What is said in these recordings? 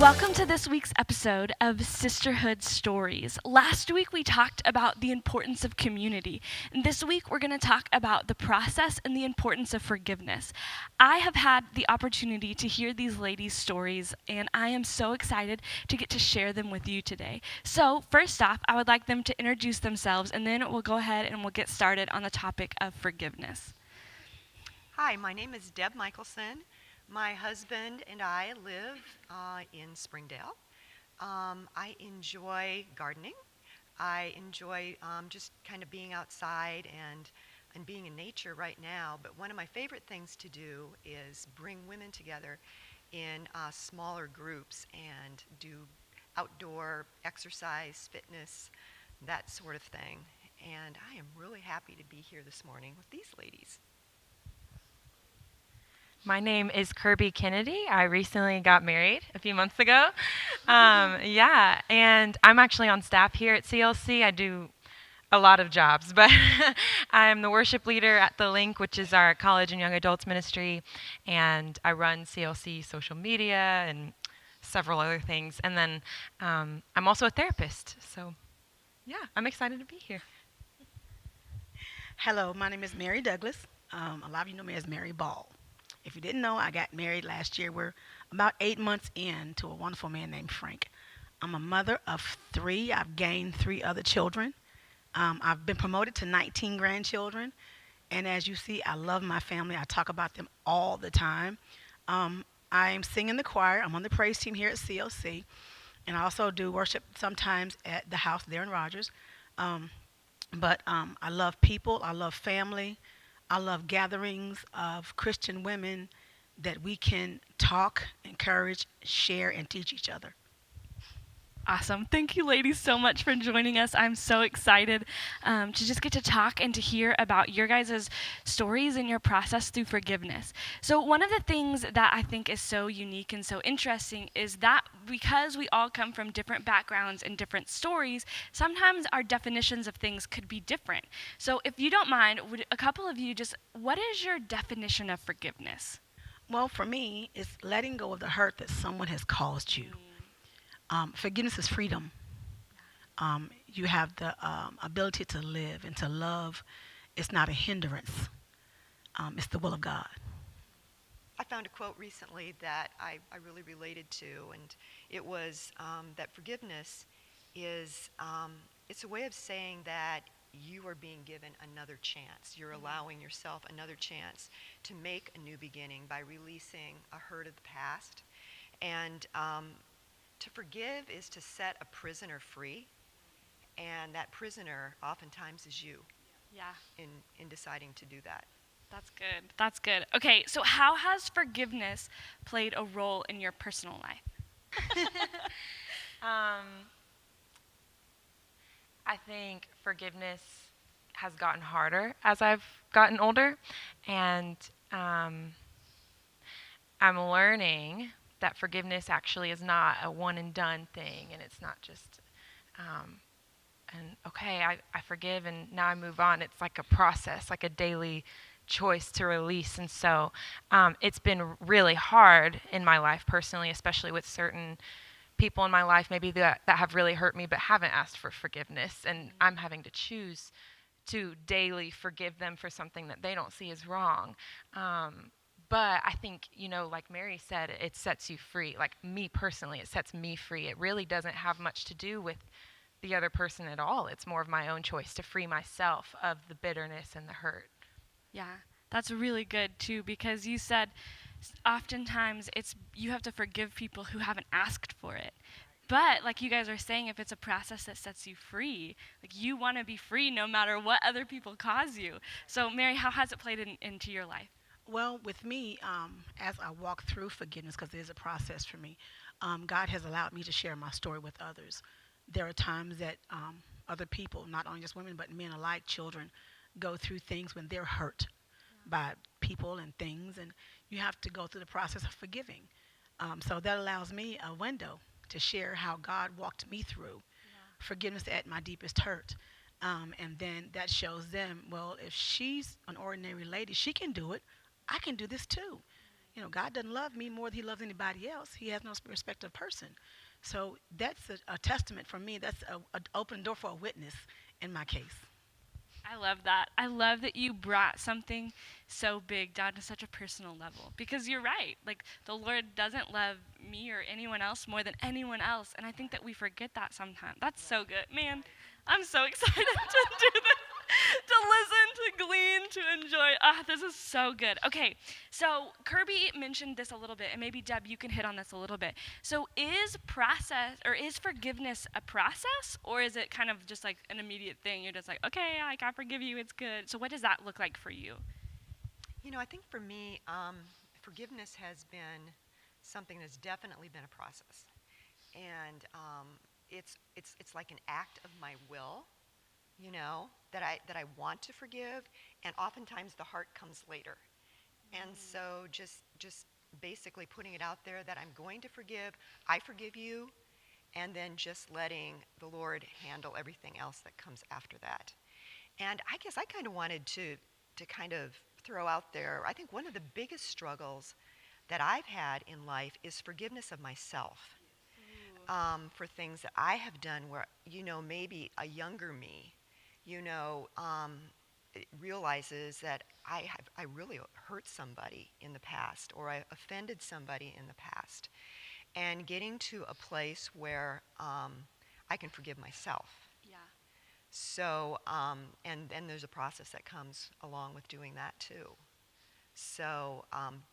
Welcome to this week's episode of Sisterhood Stories. Last week we talked about the importance of community, and this week we're going to talk about the process and the importance of forgiveness. I have had the opportunity to hear these ladies' stories, and I am so excited to get to share them with you today. So, first off, I would like them to introduce themselves, and then we'll go ahead and we'll get started on the topic of forgiveness. Hi, my name is Deb Michelson. My husband and I live in Springdale. I enjoy gardening. I enjoy just kind of being outside and being in nature right now. But one of my favorite things to do is bring women together in smaller groups and do outdoor exercise, fitness, that sort of thing. And I am really happy to be here this morning with these ladies. My name is Kirby Kennedy. I recently got married a few months ago. And I'm actually on staff here at CLC. I do a lot of jobs, but I'm the worship leader at The Link, which is our college and young adults ministry, and I run CLC social media and several other things. And then I'm also a therapist, so yeah, I'm excited to be here. Hello, my name is Mary Douglas. A lot of you know me as Mary Ball. If you didn't know, I got married last year. We're about 8 months in to a wonderful man named Frank. I'm a mother of 3. I've gained 3 other children. I've been promoted to 19 grandchildren. And as you see, I love my family. I talk about them all the time. I'm singing in the choir. I'm on the praise team here at CLC. And I also do worship sometimes at the house there in Rogers. But I love people. I love family. I love gatherings of Christian women that we can talk, encourage, share, and teach each other. Awesome. Thank you, ladies, so much for joining us. I'm so excited to just get to talk and to hear about your guys' stories and your process through forgiveness. So one of the things that I think is so unique and so interesting is that because we all come from different backgrounds and different stories, sometimes our definitions of things could be different. So if you don't mind, would a couple of you what is your definition of forgiveness? Well, for me, it's letting go of the hurt that someone has caused you. Forgiveness is freedom. You have the ability to live and to love. It's not a hindrance. It's the will of God. I found a quote recently that I really related to, and it was that forgiveness is it's a way of saying that you are being given another chance. You're allowing yourself another chance to make a new beginning by releasing a hurt of the past. And to forgive is to set a prisoner free, and that prisoner oftentimes is you. Yeah. In deciding to do that. That's good. That's good. Okay, so how has forgiveness played a role in your personal life? I think forgiveness has gotten harder as I've gotten older, and I'm learning that forgiveness actually is not a one and done thing, and it's not just I forgive and now I move on. It's like a process, like a daily choice to release. And so it's been really hard in my life personally, especially with certain people in my life maybe that have really hurt me but haven't asked for forgiveness, and I'm having to choose to daily forgive them for something that they don't see as wrong. But I think, like Mary said, it sets you free. Like me personally, it sets me free. It really doesn't have much to do with the other person at all. It's more of my own choice to free myself of the bitterness and the hurt. Yeah, that's really good too, because you said oftentimes you have to forgive people who haven't asked for it. But like you guys are saying, if it's a process that sets you free, like you want to be free no matter what other people cause you. So Mary, how has it played into your life? Well, with me, as I walk through forgiveness, because there's a process for me, God has allowed me to share my story with others. There are times that other people, not only just women, but men alike, children, go through things when they're hurt by people and things, and you have to go through the process of forgiving. So that allows me a window to share how God walked me through forgiveness at my deepest hurt. And then that shows them, well, if she's an ordinary lady, she can do it. I can do this too. God doesn't love me more than he loves anybody else. He has no respect of person. So that's a testament for me. That's an open door for a witness in my case. I love that. I love that you brought something so big down to such a personal level because you're right. Like the Lord doesn't love me or anyone else more than anyone else, and I think that we forget that sometimes. That's so good. Man, I'm so excited to do this, to listen, to glean, to enjoy. This is so good. Okay, so Kirby mentioned this a little bit, and maybe Deb, you can hit on this a little bit. So is forgiveness a process, or is it kind of just like an immediate thing? You're just like, okay, I forgive you, it's good. So what does that look like for you? I think for me, forgiveness has been something that's definitely been a process, and it's like an act of my will, that I want to forgive, and oftentimes the heart comes later, and so just basically putting it out there that I'm going to forgive, I forgive you, and then just letting the Lord handle everything else that comes after that. And I guess I kind of wanted to kind of throw out there, I think one of the biggest struggles that I've had in life is forgiveness of myself, for things that I have done where, maybe a younger me, it realizes that I really hurt somebody in the past, or I offended somebody in the past, and getting to a place where I can forgive myself. Yeah. So, and then there's a process that comes along with doing that too. So,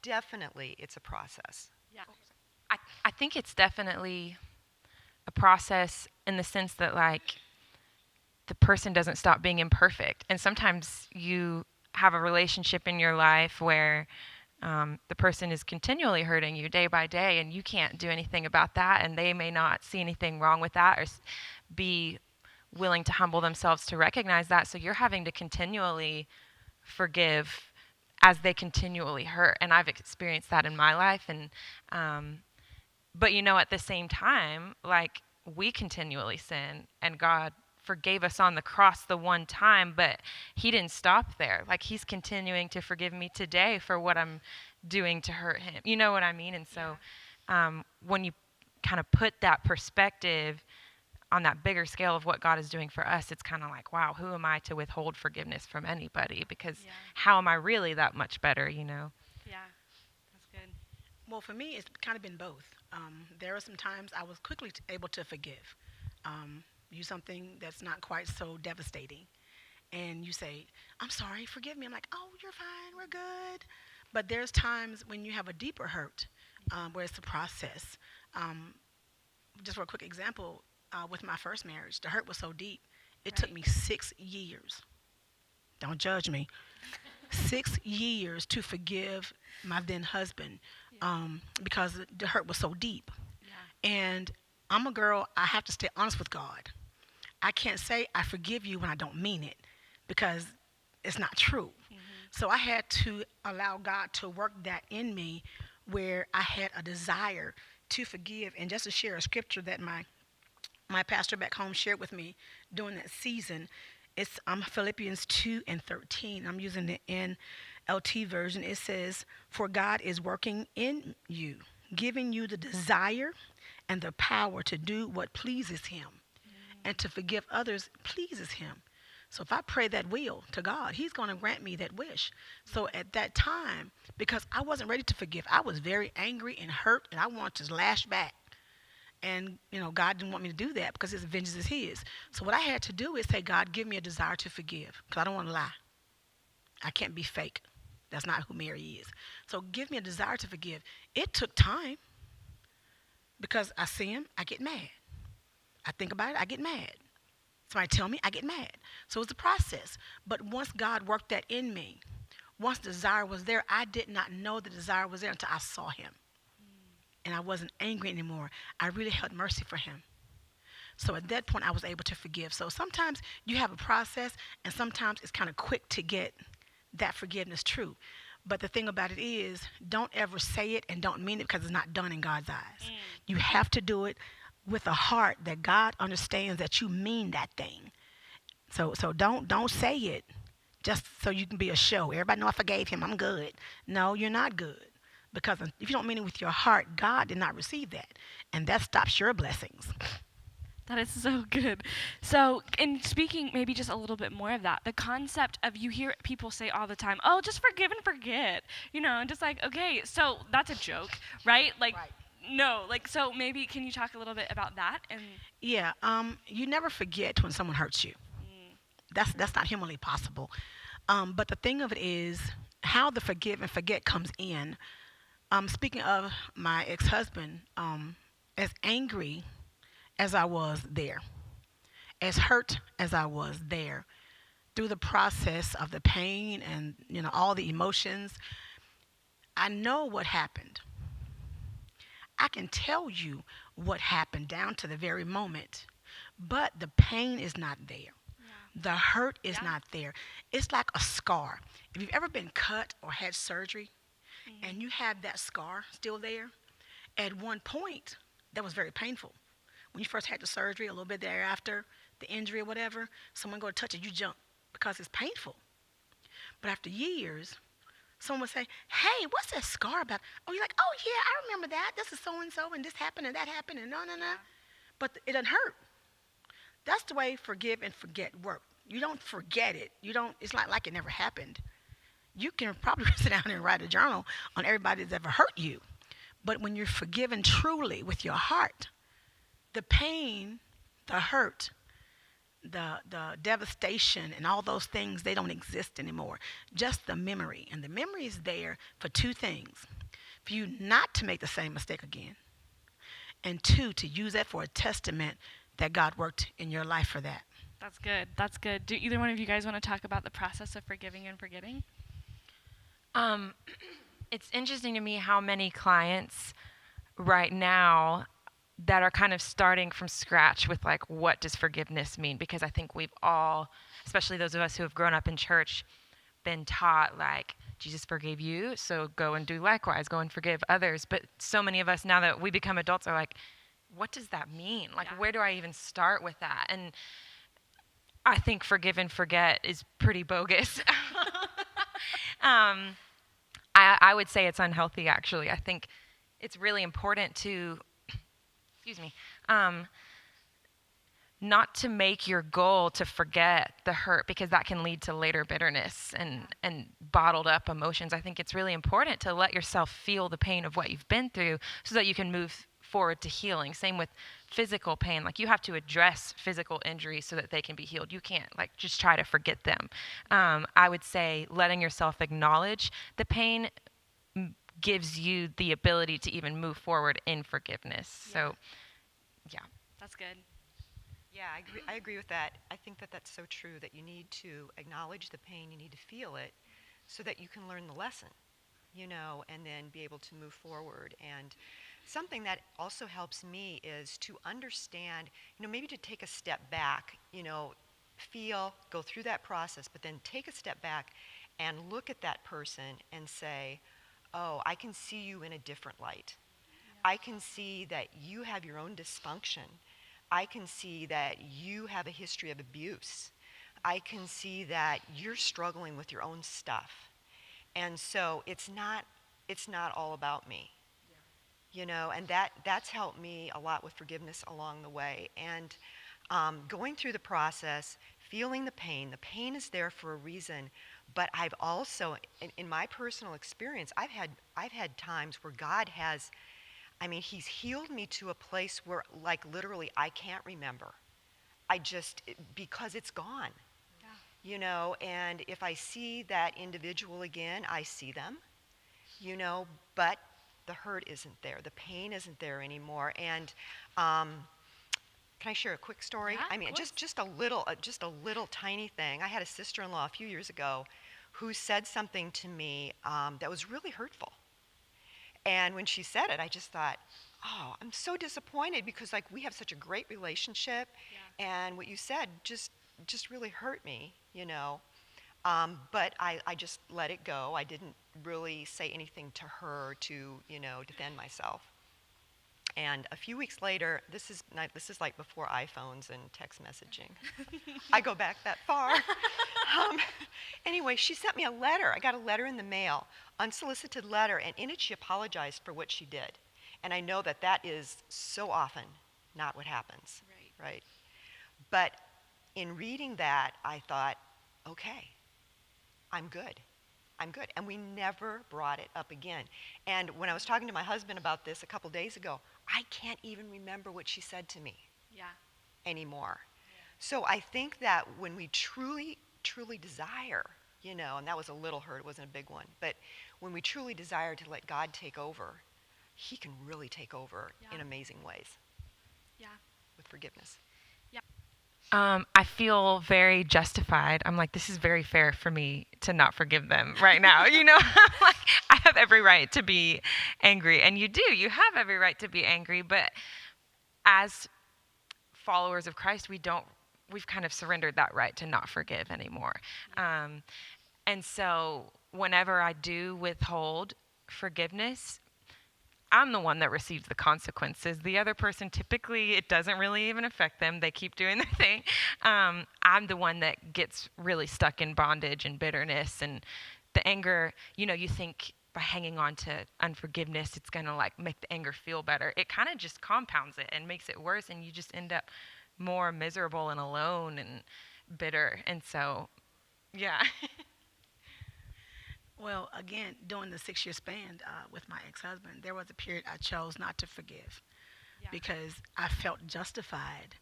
definitely it's a process. Yeah. I think it's definitely a process in the sense that, like, the person doesn't stop being imperfect. And sometimes you have a relationship in your life where the person is continually hurting you day by day, and you can't do anything about that, and they may not see anything wrong with that or be willing to humble themselves to recognize that. So you're having to continually forgive as they continually hurt. And I've experienced that in my life. And but at the same time, like, we continually sin, and God forgave us on the cross the one time, but he didn't stop there. Like, he's continuing to forgive me today for what I'm doing to hurt him. You know what I mean? And so when you kind of put that perspective on that bigger scale of what God is doing for us, it's kind of like, wow, who am I to withhold forgiveness from anybody? Because how am I really that much better, Yeah, that's good. Well, for me, it's kind of been both. There are some times I was quickly able to forgive. You something that's not quite so devastating, and you say, I'm sorry, forgive me. I'm like, oh, you're fine, we're good. But there's times when you have a deeper hurt, where it's a process. Just for a quick example, with my first marriage, the hurt was so deep, it took me 6 years. Don't judge me. 6 years to forgive my then husband, because the hurt was so deep. Yeah. And I'm a girl, I have to stay honest with God. I can't say I forgive you when I don't mean it, because it's not true. Mm-hmm. So I had to allow God to work that in me, where I had a desire to forgive. And just to share a scripture that my pastor back home shared with me during that season, it's Philippians 2:13. I'm using the NLT version. It says, for God is working in you, giving you the desire and the power to do what pleases him, and to forgive others pleases him. So if I pray that will to God, he's going to grant me that wish. So at that time, because I wasn't ready to forgive, I was very angry and hurt, and I wanted to lash back. And, God didn't want me to do that, because his vengeance is his. So what I had to do is say, God, give me a desire to forgive, because I don't want to lie. I can't be fake. That's not who Mary is. So give me a desire to forgive. It took time, because I sin, I get mad. I think about it, I get mad. Somebody tell me, I get mad. So it's a process. But once God worked that in me, once the desire was there, I did not know the desire was there until I saw him. And I wasn't angry anymore. I really held mercy for him. So at that point, I was able to forgive. So sometimes you have a process, and sometimes it's kind of quick to get that forgiveness true. But the thing about it is, don't ever say it and don't mean it, because it's not done in God's eyes. You have to do it with a heart that God understands that you mean that thing. So don't say it just so you can be a show. Everybody know I forgave him, I'm good. No, you're not good. Because if you don't mean it with your heart, God did not receive that. And that stops your blessings. That is so good. So, in speaking maybe just a little bit more of that, the concept of you hear people say all the time, oh, just forgive and forget, and just like, okay, so that's a joke, right? Like, Right. no, like, so maybe can you talk a little bit about that? And Yeah, you never forget when someone hurts you. That's not humanly possible. But the thing of it is how the forgive and forget comes in. Speaking of my ex-husband, as angry as I was there, as hurt as I was there, through the process of the pain and all the emotions, I know what happened. I can tell you what happened down to the very moment, but the pain is not there. The hurt is not there. It's like a scar. If you've ever been cut or had surgery and you have that scar still there, at one point that was very painful. When you first had the surgery, a little bit thereafter, the injury or whatever, someone go to touch it, you jump because it's painful. But after years, someone would say, hey, what's that scar about? Oh, you're like, oh, yeah, I remember that. This is so-and-so, and this happened, and that happened, and no. But it doesn't hurt. That's the way forgive and forget work. You don't forget it. It's not like it never happened. You can probably sit down and write a journal on everybody that's ever hurt you. But when you're forgiven truly with your heart, the pain, the hurt, the devastation and all those things, they don't exist anymore. Just the memory. And the memory is there for two things. For you not to make the same mistake again. And two, to use that for a testament that God worked in your life for that. that's good. That's good. Do either one of you guys want to talk about the process of forgiving and forgetting? It's interesting to me how many clients right now that are kind of starting from scratch with like, what does forgiveness mean? Because I think we've all, especially those of us who have grown up in church, been taught like, Jesus forgave you, so go and do likewise, go and forgive others. But so many of us now that we become adults are like, what does that mean? Like, where do I even start with that? And I think forgive and forget is pretty bogus. I would say it's unhealthy, actually. I think it's really important to, excuse me, not to make your goal to forget the hurt, because that can lead to later bitterness and bottled up emotions. I think it's really important to let yourself feel the pain of what you've been through so that you can move forward to healing. Same with physical pain. Like, you have to address physical injuries so that they can be healed. You can't like just try to forget them. I would say letting yourself acknowledge the pain gives you the ability to even move forward in forgiveness. Yeah. So, yeah. That's good. Yeah, I agree with that. I think that that's so true, that you need to acknowledge the pain, you need to feel it so that you can learn the lesson, and then be able to move forward. And something that also helps me is to understand, maybe to take a step back, feel, go through that process, but then take a step back and look at that person and say, oh, I can see you in a different light. I can see that you have your own dysfunction. I can see that you have a history of abuse. I can see that you're struggling with your own stuff. And so it's not all about me. And that's helped me a lot with forgiveness along the way. And going through the process, feeling the pain is there for a reason. But I've also, in my personal experience, I've had times where God has, He's healed me to a place where, like, literally, I can't remember. Because it's gone. Yeah. And if I see that individual again, I see them, but the hurt isn't there. The pain isn't there anymore. And can I share a quick story? Yeah, just a little tiny thing. I had a sister-in-law a few years ago who said something to me that was really hurtful. And when she said it, I just thought, oh, I'm so disappointed, because like, we have such a great relationship, and what you said just really hurt me, But I just let it go. I didn't really say anything to her to, defend myself. And a few weeks later, this is like before iPhones and text messaging. I go back that far. Anyway, anyway, she sent me a letter. I got a letter in the mail, unsolicited letter, and in it she apologized for what she did. And I know that that is so often not what happens, right? But in reading that, I thought, okay, I'm good. I'm good. And we never brought it up again. And when I was talking to my husband about this a couple days ago, I can't even remember what she said to me anymore. So I think that when we truly, truly desire, and that was a little hurt, it wasn't a big one, but when we truly desire to let God take over, he can really take over in amazing ways with forgiveness. I feel very justified. I'm like, this is very fair for me to not forgive them right now. I'm like, I have every right to be angry. And you do. You have every right to be angry. But as followers of Christ, we've kind of surrendered that right to not forgive anymore. And so whenever I do withhold forgiveness, I'm the one that receives the consequences. The other person, typically, it doesn't really even affect them. They keep doing their thing. I'm the one that gets really stuck in bondage and bitterness. And the anger, you think by hanging on to unforgiveness, it's going to make the anger feel better. It kind of just compounds it and makes it worse. And you just end up more miserable and alone and bitter. And so, yeah. Well, again, during the 6-year span with my ex-husband, there was a period I chose not to forgive because I felt justified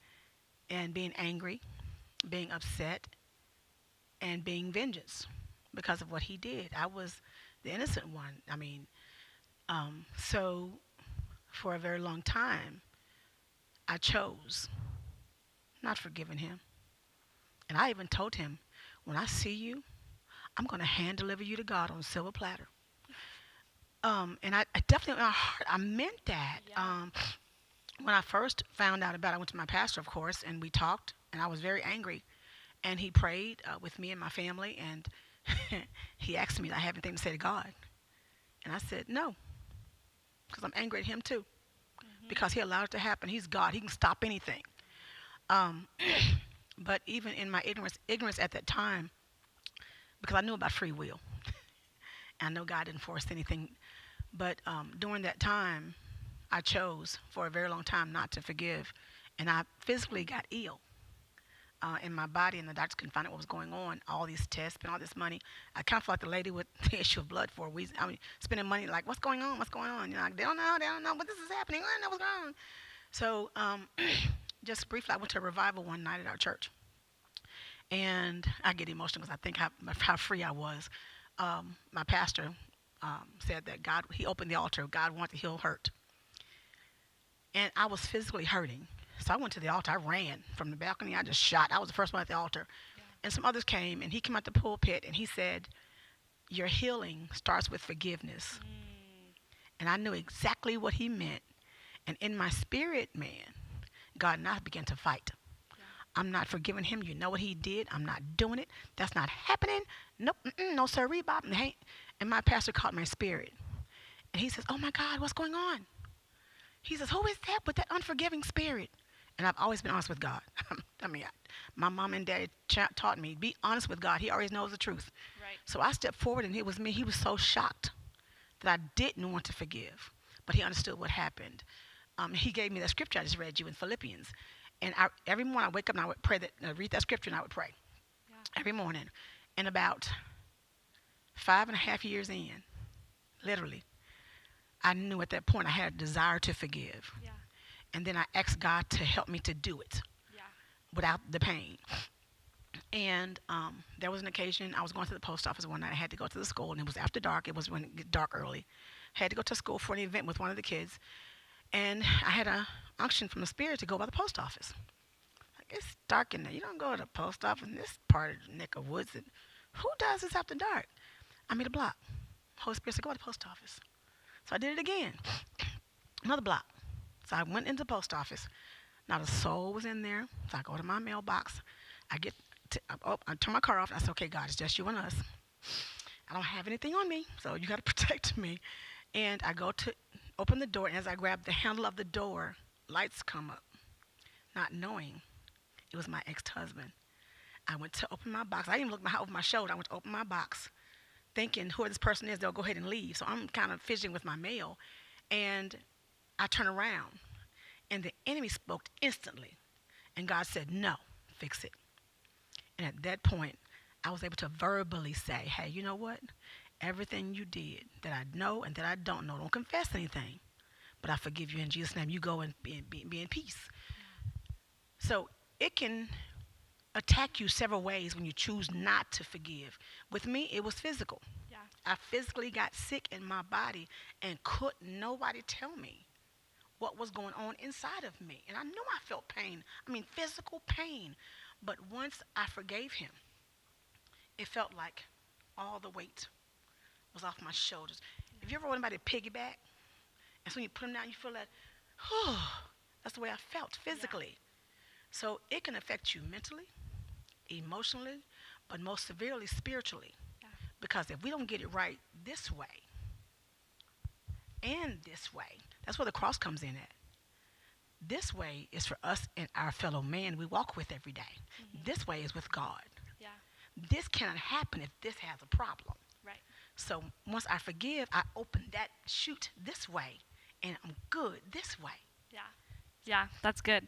in being angry, being upset, and being vengeance because of what he did. I was the innocent one. So for a very long time, I chose not forgiving him. And I even told him, when I see you, I'm going to hand deliver you to God on a silver platter. And I definitely, in my heart, I meant that. When I first found out about it, I went to my pastor, of course, and we talked, and I was very angry. And he prayed with me and my family, and he asked me, do I have anything to say to God? And I said, no, because I'm angry at him too, because he allowed it to happen. He's God. He can stop anything. But even in my ignorance at that time, because I knew about free will. I know God didn't force anything. But during that time, I chose for a very long time not to forgive. And I physically got ill in my body, and the doctors couldn't find out what was going on. All these tests, spent all this money. I kind of felt like the lady with the issue of blood for a reason. Spending money like, what's going on? What's going on? They don't know what this is happening. I don't know what's going on. So just briefly, I went to a revival one night at our church. And I get emotional because I think how free I was. My pastor said that God, he opened the altar. God wanted to heal hurt. And I was physically hurting. So I went to the altar. I ran from the balcony. I just shot. I was the first one at the altar. And some others came, and he came out the pulpit, and he said, your healing starts with forgiveness. And I knew exactly what he meant. And in my spirit, man, God and I began to fight. I'm not forgiving him. You know what he did. I'm not doing it. That's not happening. Nope. No, sirree, Bob. And my pastor caught my spirit. And he says, oh, my God, what's going on? He says, who is that with that unforgiving spirit? And I've always been honest with God. My mom and dad taught me, be honest with God. He always knows the truth. Right. So I stepped forward, and it was me. He was so shocked that I didn't want to forgive. But he understood what happened. He gave me that scripture I just read you in Philippians. And every morning I wake up and I would pray read that scripture, and I would pray every morning. And about 5.5 years in, literally, I knew at that point I had a desire to forgive. And then I asked God to help me to do it without the pain. And there was an occasion I was going to the post office one night. I had to go to the school, and it was after dark. It was when it got dark early. I had to go to school for an event with one of the kids. And I had an unction from the Spirit to go by the post office. Like, it's dark in there. You don't go to the post office in this part of the neck of woods. And who does this after dark? I made a block. Holy Spirit said, go to the post office. So I did it again. Another block. So I went into the post office. Not a soul was in there. So I go to my mailbox. I turn my car off. I said, okay, God, it's just you and us. I don't have anything on me, so you got to protect me. And I go to open the door, and as I grab the handle of the door, lights come up, not knowing it was my ex-husband. I went to open my box. I didn't even look over my shoulder. I went to open my box, thinking whoever this person is, they'll go ahead and leave. So I'm kind of fidgeting with my mail, and I turn around, and the enemy spoke instantly, and God said, "No, fix it." And at that point, I was able to verbally say, "Hey, you know what? Everything you did that I know and that I don't confess anything, but I forgive you in Jesus' name. You go and be in peace." So it can attack you several ways when you choose not to forgive. With me, it was physical. Yeah. I physically got sick in my body and couldn't nobody tell me what was going on inside of me. And I knew I felt pain. I mean, physical pain. But once I forgave him, it felt like all the weight was off my shoulders. Have you ever wanted anybody to piggyback? And so when you put them down, you feel that, that's the way I felt physically. So it can affect you mentally, emotionally, but most severely spiritually. Yeah. Because if we don't get it right this way and this way, that's where the cross comes in at. This way is for us and our fellow man we walk with every day. Mm-hmm. This way is with God. Yeah. This cannot happen if this has a problem. Right. So once I forgive, I open that chute this way, and I'm good this way. Yeah. Yeah, that's good.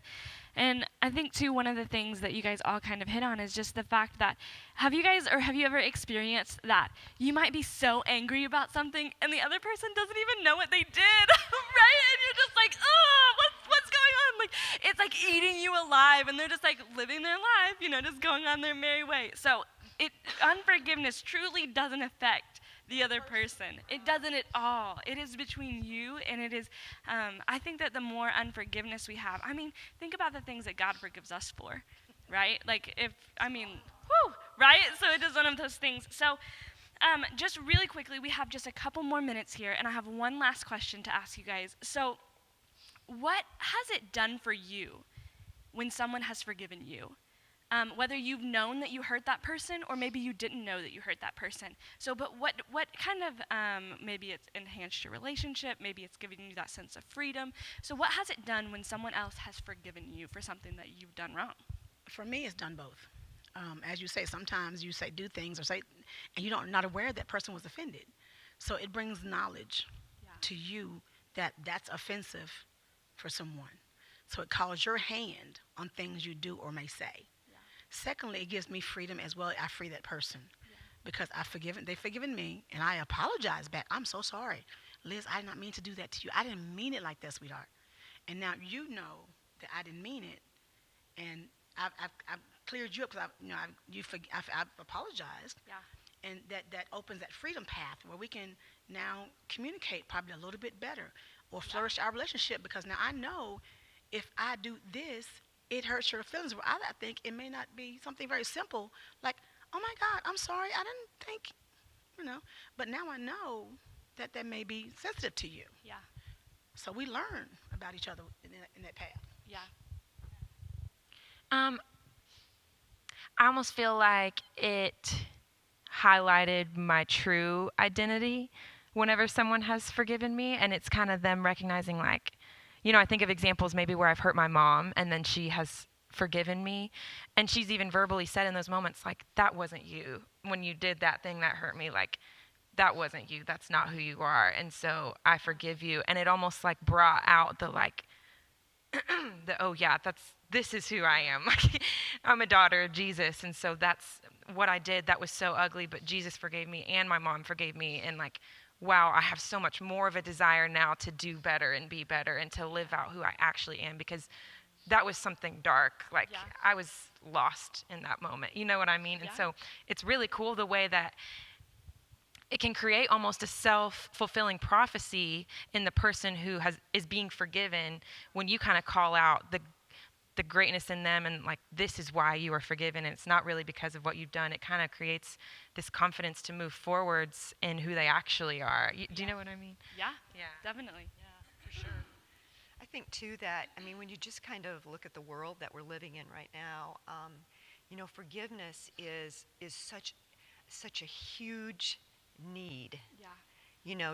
And I think, too, one of the things that you guys all kind of hit on is just the fact that have you ever experienced that you might be so angry about something and the other person doesn't even know what they did, right? And you're just like, oh, what's going on? Like, it's like eating you alive, and they're just like living their life, just going on their merry way. So unforgiveness truly doesn't affect the other person. It doesn't at all. It is between you, and it is, I think that the more unforgiveness we have, think about the things that God forgives us for, right? Like right? So it is one of those things. So just really quickly, we have just a couple more minutes here, and I have one last question to ask you guys. So what has it done for you when someone has forgiven you? Whether you've known that you hurt that person or maybe you didn't know that you hurt that person. So, but what kind of, maybe it's enhanced your relationship, maybe it's giving you that sense of freedom. So what has it done when someone else has forgiven you for something that you've done wrong? For me, it's done both. As you say, sometimes you do things and you're not aware that person was offended. So it brings knowledge to you that that's offensive for someone. So it calls your hand on things you do or may say. Secondly, it gives me freedom as well. I free that person because they've forgiven me, and I apologize back. I'm so sorry. Liz, I did not mean to do that to you. I didn't mean it like that, sweetheart. And now you know that I didn't mean it, and I've cleared you up because I've apologized. Yeah. And that opens that freedom path where we can now communicate probably a little bit better or flourish our relationship, because now I know if I do this, it hurts your feelings. Well, I think it may not be something very simple, like, oh my God, I'm sorry, I didn't think, But now I know that may be sensitive to you. Yeah. So we learn about each other in that path. Yeah. I almost feel like it highlighted my true identity whenever someone has forgiven me, and it's kind of them recognizing, like, I think of examples maybe where I've hurt my mom and then she has forgiven me, and she's even verbally said in those moments, like, that wasn't you. When you did that thing that hurt me, like, that wasn't you. That's not who you are. And so I forgive you. And it almost like brought out the like, this is who I am. Like, I'm a daughter of Jesus. And so that's what I did. That was so ugly, but Jesus forgave me and my mom forgave me. And like, wow, I have so much more of a desire now to do better and be better and to live out who I actually am, because that was something dark. Like, I was lost in that moment. You know what I mean? And so it's really cool the way that it can create almost a self-fulfilling prophecy in the person who is being forgiven when you kind of call out the greatness in them and like, this is why you are forgiven, and it's not really because of what you've done. It kind of creates this confidence to move forwards in who they actually are. Do you know what I mean? Yeah, definitely. Yeah, for sure. I think too that, when you just kind of look at the world that we're living in right now, forgiveness is such a huge need.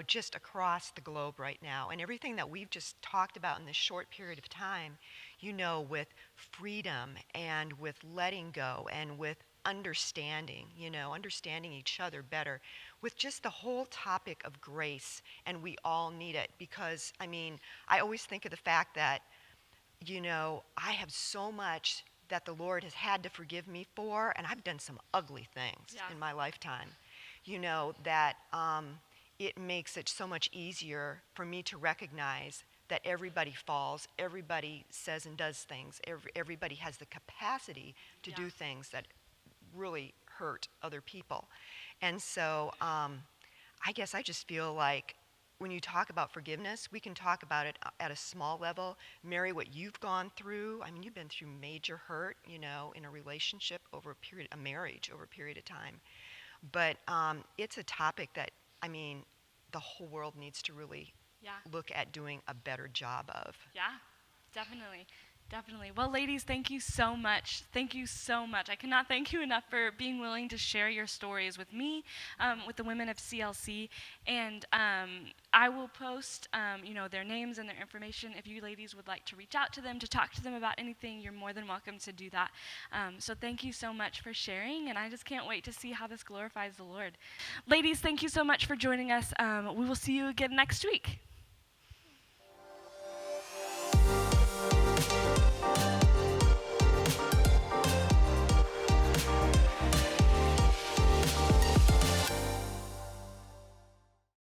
Just across the globe right now. And everything that we've just talked about in this short period of time, with freedom and with letting go and with understanding, understanding each other better with just the whole topic of grace. And we all need it because, I always think of the fact that, I have so much that the Lord has had to forgive me for, and I've done some ugly things in my lifetime, that it makes it so much easier for me to recognize that everybody falls, everybody says and does things, everybody has the capacity to do things that really hurt other people. And so I guess I just feel like when you talk about forgiveness, we can talk about it at a small level. Mary, what you've gone through, you've been through major hurt, in a relationship a marriage over a period of time. But it's a topic that, the whole world needs to really look at doing a better job of. Yeah, definitely. Definitely. Well, ladies, thank you so much. Thank you so much. I cannot thank you enough for being willing to share your stories with me, with the women of CLC. And I will post, their names and their information. If you ladies would like to reach out to them, to talk to them about anything, you're more than welcome to do that. So thank you so much for sharing, and I just can't wait to see how this glorifies the Lord. Ladies, thank you so much for joining us. We will see you again next week.